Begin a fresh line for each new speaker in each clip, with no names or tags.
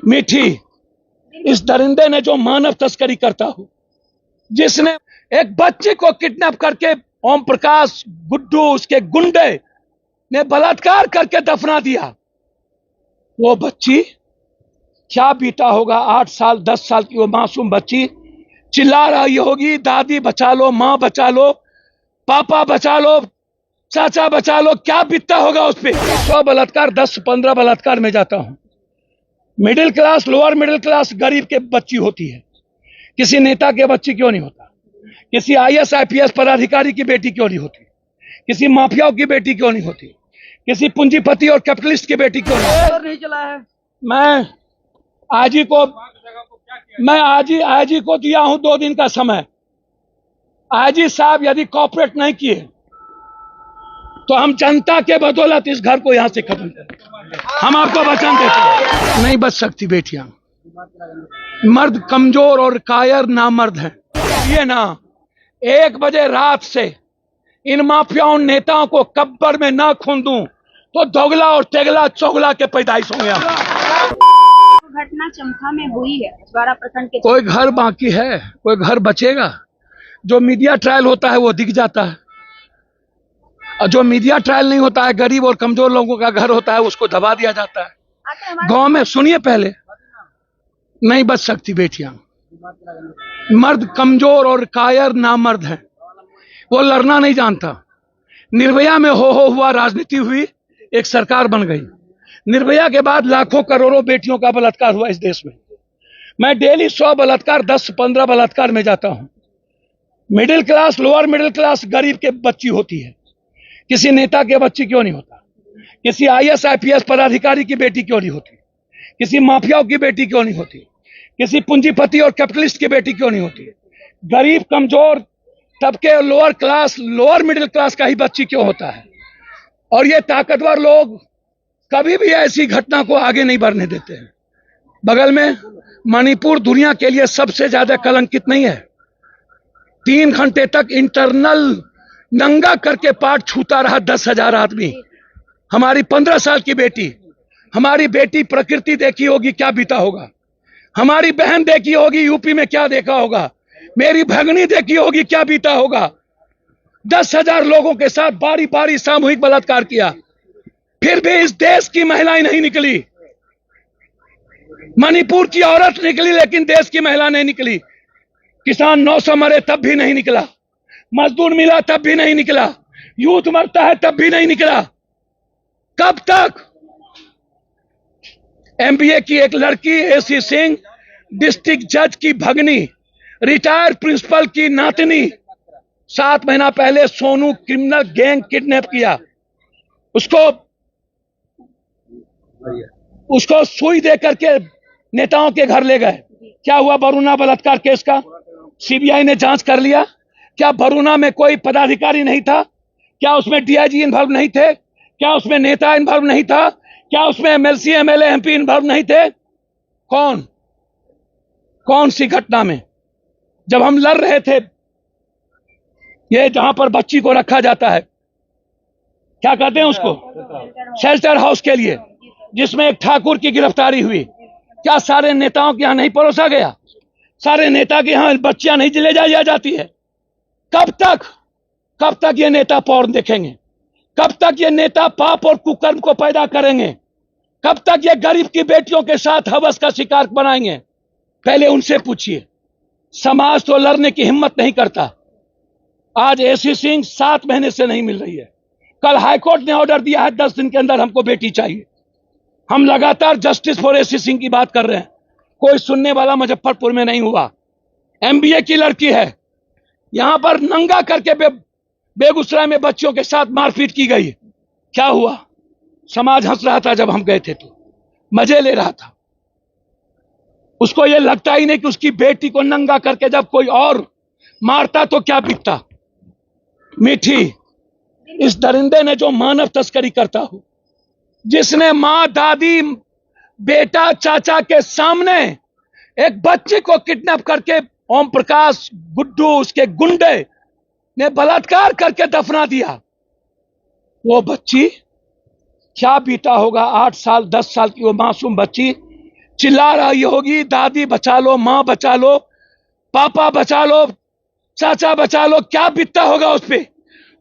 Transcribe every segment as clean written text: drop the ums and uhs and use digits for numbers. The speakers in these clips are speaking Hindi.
मीठी, इस दरिंदे ने जो मानव तस्करी करता हो, जिसने एक बच्ची को किडनैप करके ओम प्रकाश, गुड्डू, उसके गुंडे ने बलात्कार करके दफना दिया। वो बच्ची क्या बीता होगा, 8 साल 10 साल की वो मासूम बच्ची चिल्ला रही होगी, दादी बचा लो, माँ बचा लो, पापा बचा लो, चाचा बचा लो। क्या बीतता होगा उस पर। 100 बलात्कार, 10-15 बलात्कार में जाता हूं। Middle class, lower middle class गरीब के बच्ची होती है, किसी नेता के बच्ची क्यों नहीं होता? किसी IAS IPS पदाधिकारी की बेटी क्यों नहीं होती? किसी माफियाओं की बेटी क्यों नहीं होती? किसी पूंजीपति और कैपिटलिस्ट की बेटी क्यों नहीं चला है? मैं आज ही को दिया हूं 2 दिन का समय। आजी साहब यदि कॉपरेट नहीं किए तो हम जनता के बदौलत इस घर को यहां से खत्म करें। हम आपको वचन देते हैं, नहीं बच सकती बेटियां। मर्द कमजोर और कायर नामर्द हैं। ये ना 1 बजे रात से इन माफियाओं नेताओं को कब्र में ना खून दूं तो दोगला और तेगला चोगला के पैदाइश होंगे।
घटना चमथा में हुई है, अजवाड़ा प्रखंड के।
कोई घर बाकी है? कोई घर बचेगा? जो मीडिया ट्रायल होता है वो दिख जाता है, और जो मीडिया ट्रायल नहीं होता है, गरीब और कमजोर लोगों का घर होता है, उसको दबा दिया जाता है। गांव में सुनिए, पहले नहीं बच सकती बेटियां। मर्द कमजोर और कायर नामर्द हैं, वो लड़ना नहीं जानता। निर्भया में हो हुआ राजनीति हुई, एक सरकार बन गई। निर्भया के बाद लाखों करोड़ों बेटियों का बलात्कार हुआ इस देश में। मैं डेली 100 बलात्कार, 10-15 बलात्कार में जाता हूं। Middle class, lower middle class गरीब के बच्ची होती है, किसी नेता के बच्ची क्यों नहीं होता? किसी IAS IPS पदाधिकारी की बेटी क्यों नहीं होती? किसी माफियाओं की बेटी क्यों नहीं होती? किसी पूंजीपति और कैपिटलिस्ट की बेटी क्यों नहीं होती? गरीब कमजोर तबके, lower class, lower middle class का ही बच्ची क्यों होता है? और ये ताकतवर लोग कभी भी ऐसी घटना को आगे नहीं बढ़ने देते हैं। बगल में मणिपुर दुनिया के लिए सबसे ज्यादा कलंकित नहीं है? 3 घंटे तक इंटरनल नंगा करके पार्ट छूता रहा 10,000 आदमी। हमारी 15 साल की बेटी, हमारी बेटी प्रकृति देखी होगी क्या बीता होगा, हमारी बहन देखी होगी यूपी में क्या देखा होगा, मेरी भगनी देखी होगी क्या बीता होगा। 10,000 लोगों के साथ बारी बारी सामूहिक बलात्कार किया, फिर भी इस देश की महिलाएं नहीं निकली। मणिपुर की औरत निकली लेकिन देश की महिला नहीं निकली। किसान 900 मरे तब भी नहीं निकला, मजदूर मिला तब भी नहीं निकला, यूथ मरता है तब भी नहीं निकला। कब तक? MBA की एक लड़की AC सिंह, डिस्ट्रिक्ट जज की भगनी, रिटायर्ड प्रिंसिपल की नातनी, 7 महीना पहले सोनू क्रिमिनल गैंग किडनैप किया। उसको सुई दे करके नेताओं के घर ले गए। क्या हुआ बरूना बलात्कार केस का? CBI ने जांच कर लिया। क्या बरूना में कोई पदाधिकारी नहीं था? क्या उसमें DIG इन्वॉल्व नहीं थे? क्या उसमें नेता इन्वॉल्व नहीं था? क्या उसमें MLC MLA MP इन्वॉल्व नहीं थे? कौन सी घटना में? जब हम लड़ रहे थे, ये जहां पर बच्ची को रखा जाता है, क्या कहते हैं उसको, शेल्टर हाउस के लिए, जिसमें एक ठाकुर की गिरफ्तारी हुई, क्या सारे नेताओं के यहां नहीं परोसा गया? सारे नेता के यहां बच्चियां नहीं ले जाई जाती है? कब तक ये नेता पॉर्न देखेंगे? कब तक ये नेता पाप और कुकर्म को पैदा करेंगे? कब तक ये गरीब की बेटियों के साथ हवस का शिकार बनाएंगे? पहले उनसे पूछिए। समाज तो लड़ने की हिम्मत नहीं करता। आज AC सिंह 7 महीने से नहीं मिल रही है। कल हाईकोर्ट ने ऑर्डर दिया है 10 दिन के अंदर हमको बेटी चाहिए। हम लगातार जस्टिस फॉर AC सिंह की बात कर रहे हैं, कोई सुनने वाला मुजफ्फरपुर में नहीं हुआ। MBA की लड़की है, यहां पर नंगा करके बेगूसराय में बच्चों के साथ मारपीट की गई। क्या हुआ? समाज हंस रहा था जब हम गए थे, तो मजे ले रहा था। उसको यह लगता ही नहीं कि उसकी बेटी को नंगा करके जब कोई और मारता तो क्या बीतता। मीठी, इस दरिंदे ने जो मानव तस्करी करता हो, जिसने माँ, दादी, बेटा, चाचा के सामने एक बच्चे को किडनैप करके ओम प्रकाश, गुड्डू, उसके गुंडे ने बलात्कार करके दफना दिया। वो बच्ची क्या बीता होगा, 8 साल 10 साल की वो मासूम बच्ची चिल्ला रही होगी, दादी बचा लो, माँ बचा लो, पापा बचा लो, चाचा बचा लो, क्या बीतता होगा उस पे।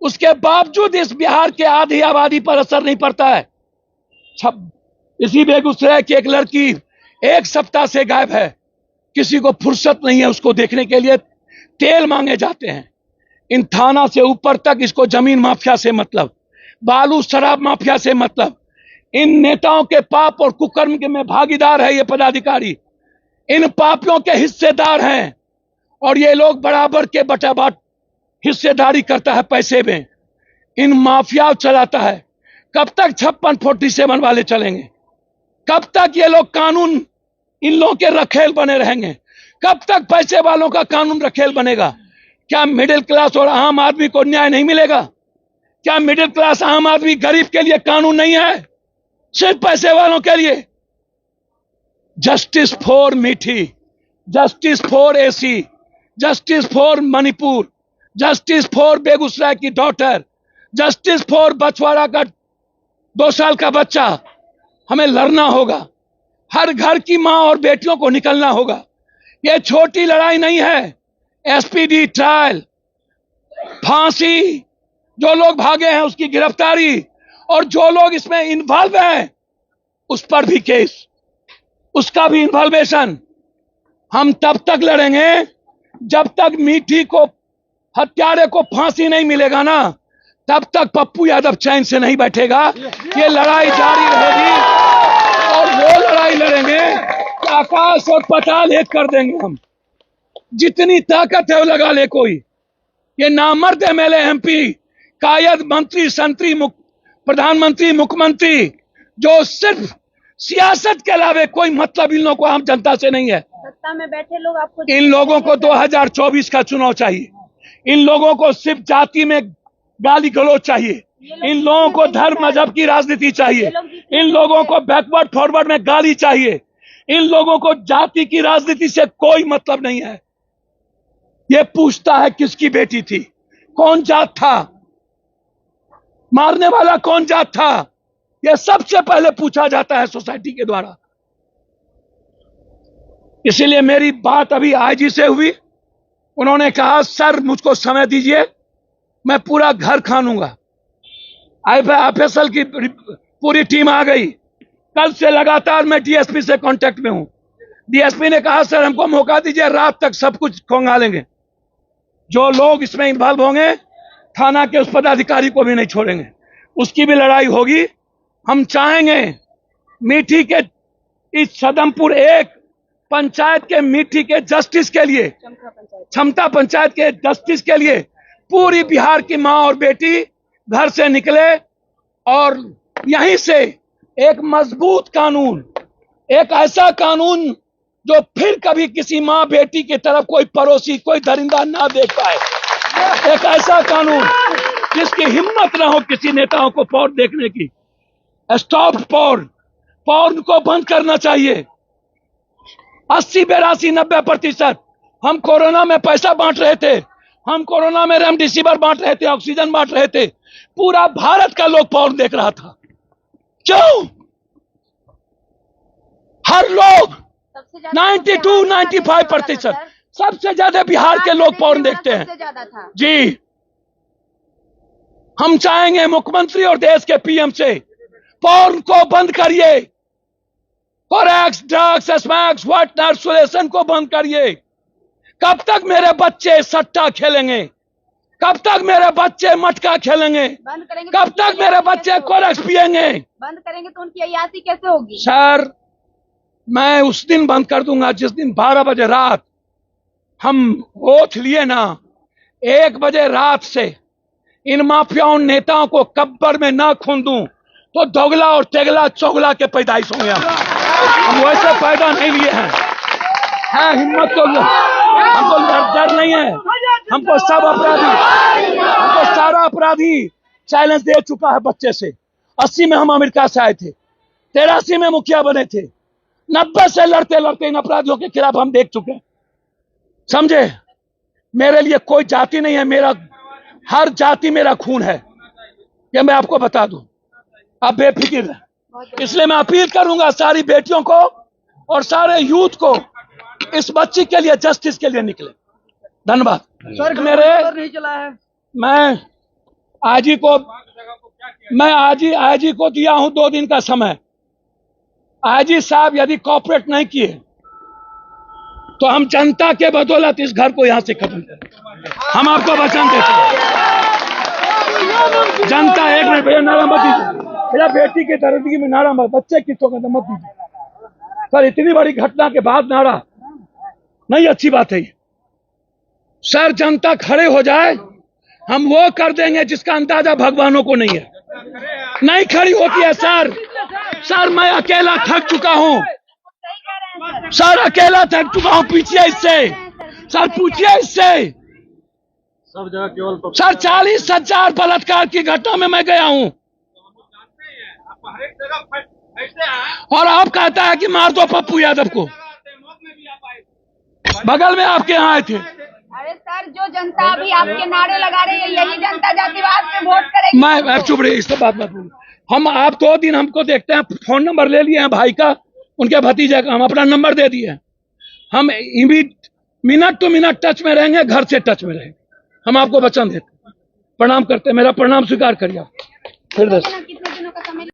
उसके बावजूद इस बिहार के आधी आबादी पर असर नहीं पड़ता है। इसी बेगूसराय की एक लड़की 1 सप्ताह से गायब है, किसी को फुर्सत नहीं है उसको देखने के लिए। तेल मांगे जाते हैं। इन थाना से ऊपर तक इसको जमीन माफिया से मतलब, बालू शराब माफिया से मतलब। इन नेताओं के पाप और कुकर्म के में भागीदार है ये पदाधिकारी, इन पापियों के हिस्सेदार हैं। और ये लोग बराबर के बटाबाट हिस्सेदारी करता है पैसे में, इन माफिया चलाता है। कब तक 56-47 वाले चलेंगे? कब तक ये लोग कानून इन लोगों के रखेल बने रहेंगे? कब तक पैसे वालों का कानून रखेल बनेगा? क्या मिडिल क्लास और आम आदमी को न्याय नहीं मिलेगा? क्या मिडिल क्लास आम आदमी गरीब के लिए कानून नहीं है, सिर्फ पैसे वालों के लिए? जस्टिस फॉर मीठी, justice for AC, justice for Manipur, justice for Begusarai की डॉटर, जस्टिस फॉर बछवाड़ा का 2 साल का बच्चा। हमें लड़ना होगा, हर घर की मां और बेटियों को निकलना होगा। यह छोटी लड़ाई नहीं है। एसपीडी ट्रायल, फांसी, जो लोग भागे हैं उसकी गिरफ्तारी, और जो लोग इसमें इन्वॉल्व हैं उस पर भी केस, उसका भी इन्वॉल्वेशन। हम तब तक लड़ेंगे जब तक मीठी को, हत्यारे को फांसी नहीं मिलेगा ना, तब तक पप्पू यादव चैन से नहीं बैठेगा। ये लड़ाई जारी रहेगी और वो लड़ाई लड़ेंगे कि आकाश और पाताल एक कर देंगे हम। जितनी ताकत है वो लगा ले कोई। ये नामर्द एमएलए एमपी, कायद मंत्री संतरी, प्रधानमंत्री, मुख्यमंत्री, जो सिर्फ सियासत के अलावे कोई मतलब इन लोगों को आम जनता से नहीं है।
सत्ता में बैठे लोग आपको,
इन लोगों को 2024 का चुनाव चाहिए। इन लोगों को सिर्फ जाति में गाली गलौज चाहिए। इन लोगों को धर्म मजहब की राजनीति चाहिए। इन लोगों को बैकवर्ड फॉरवर्ड में गाली चाहिए। इन लोगों को जाति की राजनीति से कोई मतलब नहीं है। ये पूछता है किसकी बेटी थी, कौन जात था, मारने वाला कौन जात था, यह सबसे पहले पूछा जाता है सोसाइटी के द्वारा। इसीलिए मेरी बात अभी आईजी से हुई, उन्होंने कहा सर मुझको समय दीजिए, मैं पूरा घर खानूंगा। आईएफएसएल की पूरी टीम आ गई। कल से लगातार मैं डीएसपी से कांटेक्ट में हूं। डीएसपी ने कहा सर हमको मौका दीजिए, रात तक सब कुछ खंगालेंगे। जो लोग इसमें इन्वॉल्व होंगे थाना के उस पदाधिकारी को भी नहीं छोड़ेंगे, उसकी भी लड़ाई होगी। हम चाहेंगे मीठी के इस सदमपुर 1 पंचायत के मीठी के जस्टिस के लिए, क्षमता पंचायत के जस्टिस के लिए पूरी बिहार की मां और बेटी घर से निकले और यहीं से एक मजबूत कानून, एक ऐसा कानून जो फिर कभी किसी मां बेटी की तरफ कोई पड़ोसी, कोई दरिंदा ना देख पाए, एक ऐसा कानून जिसकी हिम्मत ना हो किसी नेताओं को पॉर्न देखने की। स्टॉप पॉर्न, पॉर्न को बंद करना चाहिए। 80, 82, 90% हम कोरोना में पैसा बांट रहे थे, हम कोरोना में रेमडेसिविर बांट रहे थे, ऑक्सीजन बांट रहे थे, पूरा भारत का लोग पॉर्न देख रहा था। क्यों? हर लोग 92, 95% सबसे ज्यादा बिहार के लोग पॉर्न देखते हैं जी। हम चाहेंगे मुख्यमंत्री और देश के पीएम से पॉर्न को बंद करिए, कोरेक्स, ड्रग्स, स्मैक्स, व्हाट नर्सुलेशन को बंद करिए। कब तक मेरे बच्चे सट्टा खेलेंगे? कब तक मेरे बच्चे मटका खेलेंगे?
बंद करेंगे
कब तक मेरे बच्चे कोरेक्स पिएंगे?
बंद करेंगे तो उनकी अयासी कैसे होगी?
सर मैं उस दिन बंद कर दूंगा जिस दिन 12 बजे रात हम ओथ लिए ना, 1 बजे रात से इन माफियाओं नेताओं को कब्र में ना खून दूं तो दोगला और तेगला चोगला के पैदाइश होंगे। हम वैसे पैदा नहीं लिए हैं। है हिम्मत तो हमको डर नहीं है। हमको सब अपराधी, हमको सारा अपराधी चैलेंज दे चुका है बच्चे से। 80 में हम अमेरिका से आए थे, 83 में मुखिया बने थे, 90 से लड़ते लड़ते इन अपराधियों के खिलाफ हम देख चुके हैं। समझे? मेरे लिए कोई जाति नहीं है, मेरा हर जाति मेरा खून है, ये मैं आपको बता दूं। आप बेफिक्र है। इसलिए मैं अपील करूंगा सारी बेटियों को, और सारे यूथ को इस बच्ची के लिए, जस्टिस के लिए निकले। धन्यवाद।
सर
मेरे
नहीं चला है।
मैं आईजी को दिया हूं 2 दिन का समय। आईजी साहब यदि कॉपरेट नहीं किए तो हम जनता के बदौलत इस घर को यहां से खत्म करें। हम आपको वचन देते हैं। जनता, एक मिनट भैया, नारा मत दीजिए भैया, बेटी के दर्दगी में नारा मत, बच्चे की तो मत दीजिए सर। इतनी बड़ी घटना के बाद नारा नहीं, अच्छी बात है ये। सर जनता खड़े हो जाए, हम वो कर देंगे जिसका अंदाजा भगवानों को नहीं है। नहीं खड़ी होती है सर। सर मैं अकेला थक चुका हूं सर, अकेला थक चुका हूं। पूछिए इससे सर, पूछिए इससे
सब जगह केवल
सर। 40,000 बलात्कार की घटना में मैं गया हूं और आप कहता है कि मार दो पप्पू यादव को। बगल में आपके यहाँ आए थे।
अरे सर, जो जनता अभी आपके नारे लगा रही है, यही जनता जातिवाद पे वोट करेगी।
मैं चुप रही, इससे बात मत बोलो। हम आप 2 दिन हमको देखते हैं, फोन नंबर ले लिए हैं भाई का, उनके भतीजे का, हम अपना नंबर दे दिए हैं। हम मिनट टू मिनट टच में रहेंगे, घर से टच में रहेंगे। हम आपको वचन देते हैं। प्रणाम करते हैं, मेरा प्रणाम स्वीकार करिए आप। फिर